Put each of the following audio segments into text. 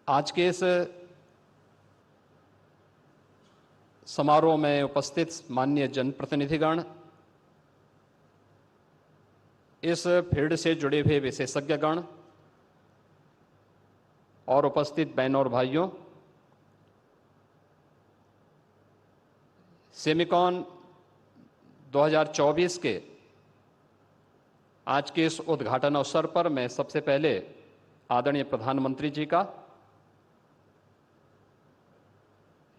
आज के इस समारोह में उपस्थित माननीय जनप्रतिनिधिगण, इस फील्ड से जुड़े हुए विशेषज्ञगण और उपस्थित बहनों और भाइयों, सेमिकॉन 2024 के आज के इस उद्घाटन अवसर पर मैं सबसे पहले आदरणीय प्रधानमंत्री जी का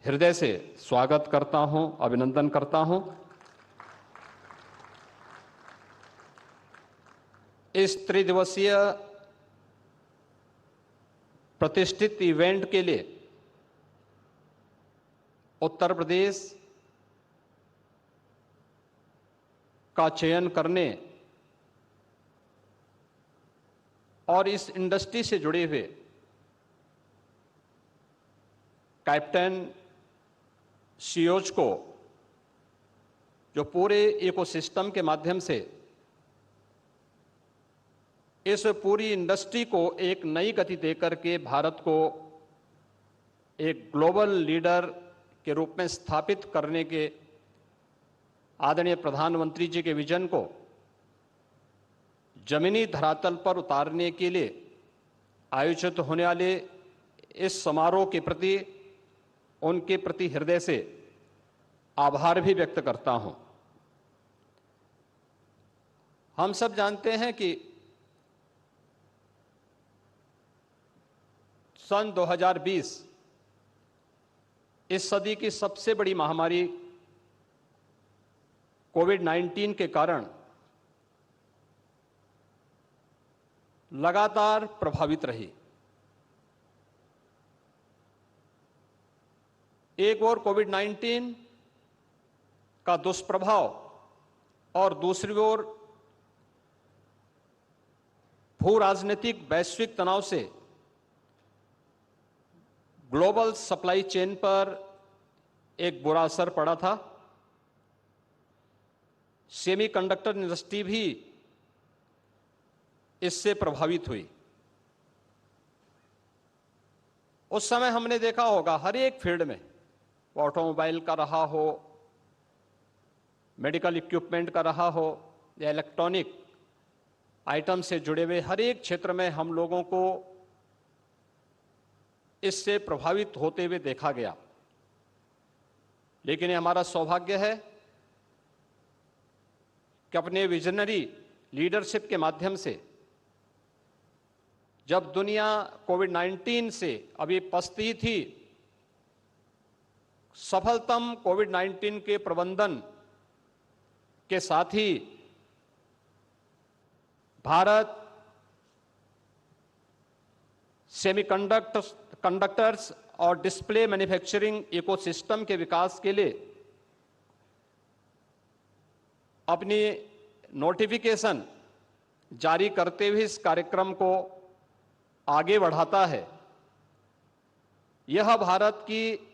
हृदय से स्वागत करता हूं, अभिनंदन करता हूं। इस त्रिदिवसीय प्रतिष्ठित इवेंट के लिए उत्तर प्रदेश का चयन करने और इस इंडस्ट्री से जुड़े हुए कैप्टन सीईओज को, जो पूरे इकोसिस्टम के माध्यम से इस पूरी इंडस्ट्री को एक नई गति देकर के भारत को एक ग्लोबल लीडर के रूप में स्थापित करने के आदरणीय प्रधानमंत्री जी के विजन को जमीनी धरातल पर उतारने के लिए आयोजित होने वाले इस समारोह के प्रति उनके प्रति हृदय से आभार भी व्यक्त करता हूं। हम सब जानते हैं कि सन 2020 इस सदी की सबसे बड़ी महामारी कोविड-19 के कारण लगातार प्रभावित रही। एक ओर कोविड-19 का दुष्प्रभाव और दूसरी ओर भू राजनीतिक वैश्विक तनाव से ग्लोबल सप्लाई चेन पर एक बुरा असर पड़ा था। सेमीकंडक्टर इंडस्ट्री भी इससे प्रभावित हुई। उस समय हमने देखा होगा हर एक फील्ड में, ऑटोमोबाइल का रहा हो, मेडिकल इक्विपमेंट का रहा हो या इलेक्ट्रॉनिक आइटम से जुड़े हुए हर एक क्षेत्र में हम लोगों को इससे प्रभावित होते हुए देखा गया। लेकिन ये हमारा सौभाग्य है कि अपने विजनरी लीडरशिप के माध्यम से जब दुनिया कोविड-19 से अभी पछती थी, सफलतम कोविड-19 के प्रबंधन के साथ ही भारत सेमीकंडक्टर्स और डिस्प्ले मैन्युफैक्चरिंग इकोसिस्टम के विकास के लिए अपनी नोटिफिकेशन जारी करते हुए इस कार्यक्रम को आगे बढ़ाता है। यह भारत की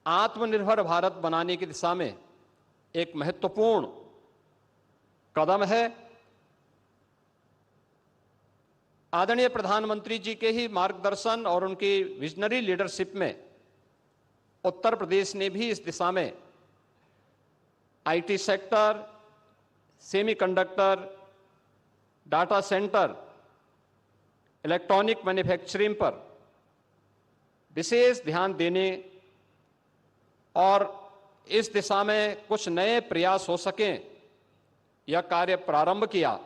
आत्मनिर्भर भारत बनाने की दिशा में एक महत्वपूर्ण कदम है। आदरणीय प्रधानमंत्री जी के ही मार्गदर्शन और उनकी विजनरी लीडरशिप में उत्तर प्रदेश ने भी इस दिशा में IT sector, semiconductor, data centre, electronic manufacturing पर विशेष ध्यान देने और इस दिशा में कुछ नए प्रयास हो सकें, यह कार्य प्रारंभ किया।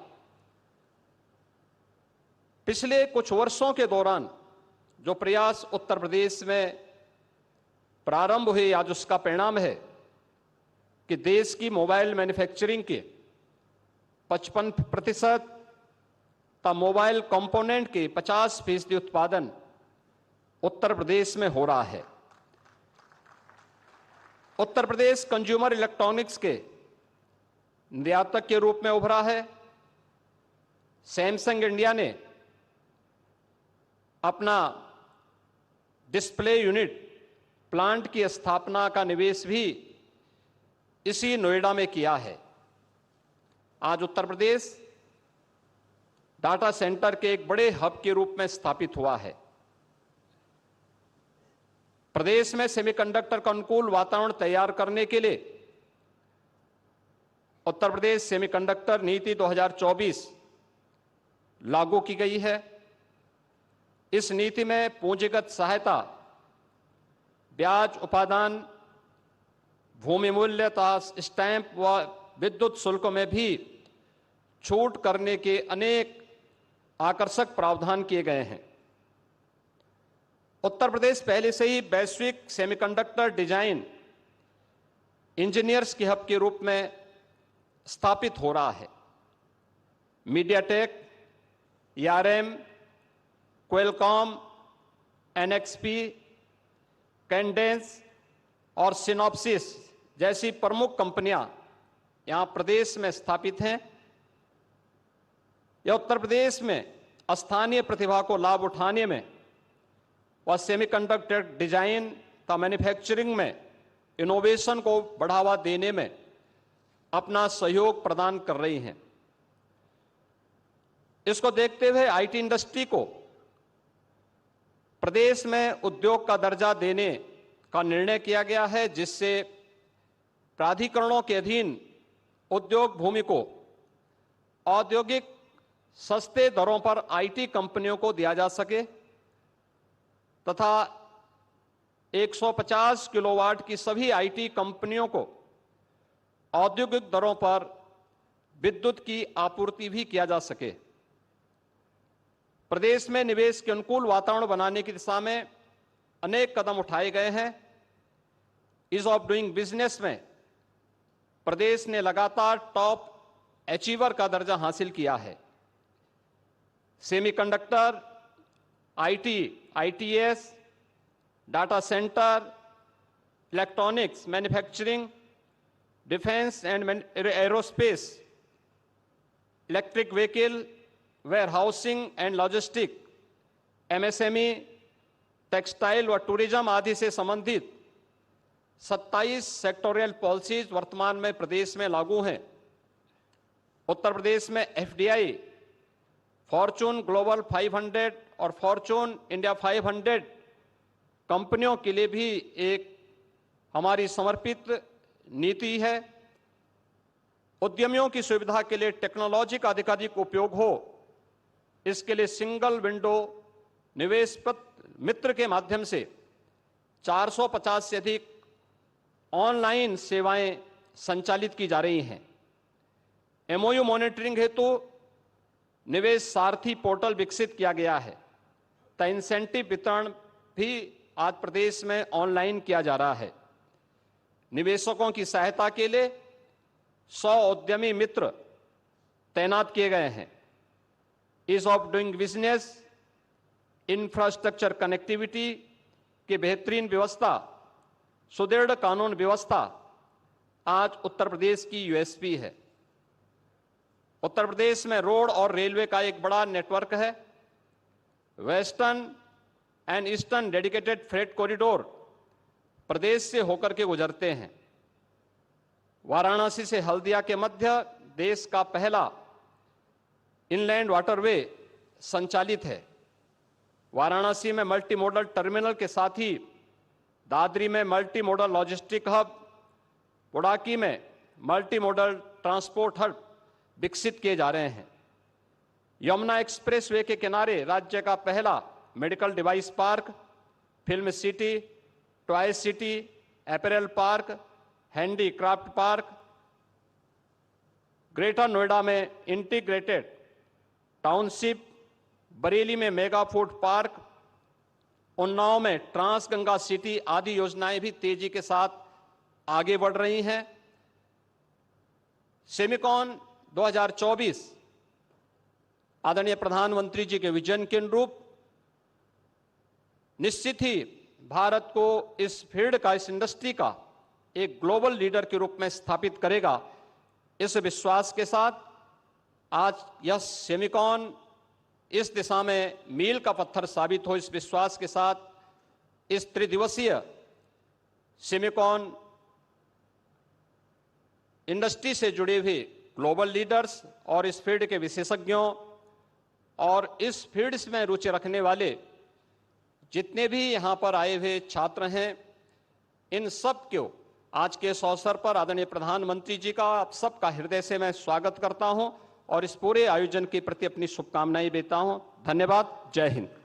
पिछले कुछ वर्षों के दौरान जो प्रयास उत्तर प्रदेश में प्रारंभ हुए, आज उसका परिणाम है कि देश की मोबाइल मैन्युफैक्चरिंग के 55% का मोबाइल कंपोनेंट के 50% उत्पादन उत्तर प्रदेश में हो रहा है। उत्तर प्रदेश कंज्यूमर इलेक्ट्रॉनिक्स के निर्यातक के रूप में उभरा है। सैमसंग इंडिया ने अपना डिस्प्ले यूनिट प्लांट की स्थापना का निवेश भी इसी नोएडा में किया है। आज उत्तर प्रदेश डाटा सेंटर के एक बड़े हब के रूप में स्थापित हुआ है। प्रदेश में सेमीकंडक्टर का अनुकूल वातावरण तैयार करने के लिए उत्तर प्रदेश सेमीकंडक्टर नीति 2024 लागू की गई है। इस नीति में पूंजीगत सहायता, ब्याज उपादान, भूमि मूल्य तथा स्टैंप व विद्युत शुल्क में भी छूट करने के अनेक आकर्षक प्रावधान किए गए हैं। उत्तर प्रदेश पहले से ही वैश्विक सेमीकंडक्टर डिजाइन इंजीनियर्स के हब के रूप में स्थापित हो रहा है। MediaTek, ARM, Qualcomm, NXP, Cadence और सिनॉप्सिस जैसी प्रमुख कंपनियां यहां प्रदेश में स्थापित हैं। यह उत्तर प्रदेश में स्थानीय प्रतिभा को लाभ उठाने में व सेमीकंडक्टर डिजाइन तथा मैन्युफैक्चरिंग में इनोवेशन को बढ़ावा देने में अपना सहयोग प्रदान कर रही हैं। इसको देखते हुए आईटी इंडस्ट्री को प्रदेश में उद्योग का दर्जा देने का निर्णय किया गया है, जिससे प्राधिकरणों के अधीन उद्योग भूमि को औद्योगिक सस्ते दरों पर आईटी कंपनियों को दिया जा सके तथा 150 किलोवाट की सभी आईटी कंपनियों को औद्योगिक दरों पर विद्युत की आपूर्ति भी किया जा सके। प्रदेश में निवेश के अनुकूल वातावरण बनाने की दिशा में अनेक कदम उठाए गए हैं। ईज ऑफ डूइंग बिजनेस में प्रदेश ने लगातार टॉप अचीवर का दर्जा हासिल किया है। Semiconductor, IT, ITS, data centre, electronics, manufacturing, defence and aerospace, electric vehicle, warehousing and logistic, MSME, textile व टूरिज्म आदि से संबंधित 27 सेक्टोरियल पॉलिसीज वर्तमान में प्रदेश में लागू हैं। उत्तर प्रदेश में एफडीआई, फॉर्चून ग्लोबल 500 और फॉर्चून इंडिया 500 कंपनियों के लिए भी एक हमारी समर्पित नीति है। उद्यमियों की सुविधा के लिए टेक्नोलॉजी का अधिकाधिक उपयोग हो, इसके लिए सिंगल विंडो निवेश मित्र के माध्यम से 450 से अधिक ऑनलाइन सेवाएं संचालित की जा रही हैं। एमओयू मॉनिटरिंग हेतु निवेश सारथी पोर्टल विकसित किया गया है तथा इंसेंटिव वितरण भी आज प्रदेश में ऑनलाइन किया जा रहा है। निवेशकों की सहायता के लिए 100 उद्यमी मित्र तैनात किए गए हैं। Ease of doing business, infrastructure connectivity की बेहतरीन व्यवस्था, सुदृढ़ कानून व्यवस्था आज उत्तर प्रदेश की यूएसपी है। उत्तर प्रदेश में रोड और रेलवे का एक बड़ा नेटवर्क है। Western and eastern dedicated freight corridor प्रदेश से होकर के गुजरते हैं। वाराणसी से हल्दिया के मध्य देश का पहला इनलैंड वाटरवे संचालित है। वाराणसी में मल्टी मॉडल टर्मिनल के साथ ही दादरी में मल्टी मॉडल लॉजिस्टिक हब, बुडाकी में मल्टी मॉडल ट्रांसपोर्ट हब विकसित किए जा रहे हैं। यमुना एक्सप्रेसवे के किनारे राज्य का पहला medical device park, film city, toy city, apparel park, handicraft park, greater Noida में इंटीग्रेटेड टाउनशिप, बरेली में मेगा फूड पार्क, उन्नाव में ट्रांस गंगा सिटी आदि योजनाएं भी तेजी के साथ आगे बढ़ रही हैं। सेमिकॉन 2024 आदरणीय प्रधानमंत्री जी के विजन के अनुरूप निश्चित ही भारत को इस फील्ड का, इस इंडस्ट्री का एक ग्लोबल लीडर के रूप में स्थापित करेगा। इस विश्वास के साथ आज यह सेमिकॉन इस दिशा में मील का पत्थर साबित हो, इस विश्वास के साथ इस त्रिदिवसीय सेमिकॉन इंडस्ट्री से जुड़े हुए ग्लोबल लीडर्स और इस फील्ड के विशेषज्ञों और इस फील्ड में रुचि रखने वाले जितने भी यहां पर आए हुए छात्र हैं, इन सब को आज के इस अवसर पर आदरणीय प्रधानमंत्री जी का आप सबका हृदय से मैं स्वागत करता हूं और इस पूरे आयोजन के प्रति अपनी शुभकामनाएं देता हूं। धन्यवाद। जय हिंद।